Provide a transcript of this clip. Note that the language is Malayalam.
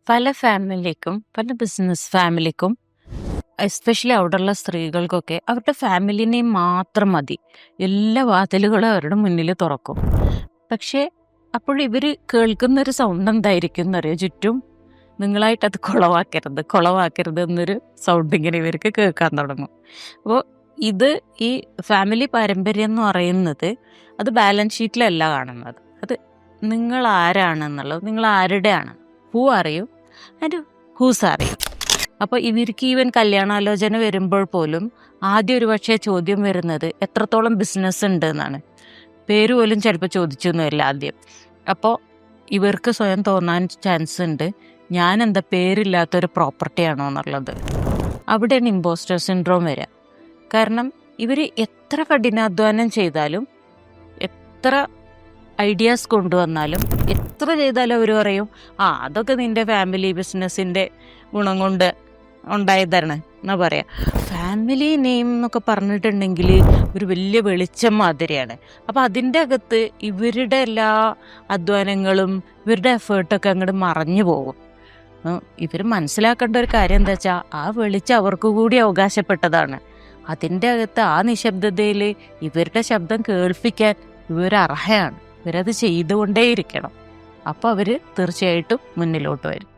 പല ഫാമിലിക്കും പല ബിസിനസ് ഫാമിലിക്കും എസ്പെഷ്യലി അവിടെയുള്ള സ്ത്രീകൾക്കൊക്കെ അവരുടെ ഫാമിലിനെ മാത്രം മതി. എല്ലാ വാതിലുകളും അവരുടെ മുന്നിൽ തുറക്കും. പക്ഷേ അപ്പോൾ ഇവർ കേൾക്കുന്നൊരു സൗണ്ട് എന്തായിരിക്കും എന്നറിയോ? ചുറ്റും നിങ്ങളായിട്ടത് കുളവാക്കരുത് എന്നൊരു സൗണ്ട് ഇങ്ങനെ ഇവർക്ക് കേൾക്കാൻ തുടങ്ങും. അപ്പോൾ ഇത് ഈ ഫാമിലി പാരമ്പര്യം എന്ന് പറയുന്നത് അത് ബാലൻസ് ഷീറ്റിലല്ല കാണുന്നത്. അത് നിങ്ങൾ ആരാണെന്നുള്ളത്, നിങ്ങൾ ആരുടെയാണ്, ഹൂ അറിയും ആൻഡ് ഹൂസ് അറിയും. അപ്പോൾ ഇവർക്ക് ഈവൻ കല്യാണാലോചന വരുമ്പോൾ പോലും ആദ്യം ഒരു പക്ഷേ ചോദ്യം വരുന്നത് എത്രത്തോളം ബിസിനസ് ഉണ്ട് എന്നാണ്. പേര് പോലും ചിലപ്പോൾ ചോദിച്ചൊന്നുമില്ല ആദ്യം. അപ്പോൾ ഇവർക്ക് സ്വയം തോന്നാൻ ചാൻസ് ഉണ്ട്, ഞാൻ എന്താ പേരില്ലാത്തൊരു പ്രോപ്പർട്ടി ആണോ എന്നുള്ളത്. അവിടെയാണ് ഇമ്പോസ്റ്റർ സിൻഡ്രോം വരിക. കാരണം ഇവർ എത്ര കഠിനാധ്വാനം ചെയ്താലും, എത്ര ഐഡിയാസ് കൊണ്ടുവന്നാലും, എത്ര ചെയ്താലും അവർ പറയും അതൊക്കെ നിൻ്റെ ഫാമിലി ബിസിനസ്സിൻ്റെ ഗുണം കൊണ്ട് ഉണ്ടായതാണ് എന്നാ പറയാ. ഫാമിലി നെയിം എന്നൊക്കെ പറഞ്ഞിട്ടുണ്ടെങ്കിൽ ഒരു വലിയ വെളിച്ചം മാതിരിയാണ്. അപ്പം അതിൻ്റെ അകത്ത് ഇവരുടെ എല്ലാ അധ്വാനങ്ങളും ഇവരുടെ എഫേർട്ടൊക്കെ അങ്ങോട്ട് മറഞ്ഞു പോകും. ഇവർ മനസ്സിലാക്കേണ്ട ഒരു കാര്യം എന്താ വെച്ചാൽ ആ വെളിച്ചം അവർക്ക് കൂടി അവകാശപ്പെട്ടതാണ്. അതിൻ്റെ അകത്ത് ആ നിശബ്ദതയിൽ ഇവരുടെ ശബ്ദം കേൾപ്പിക്കാൻ ഇവർ അർഹയാണ്. ഇവരത് ചെയ്തുകൊണ്ടേയിരിക്കണം. അപ്പോൾ അവർ തീർച്ചയായിട്ടും മുന്നിലോട്ട് വരും.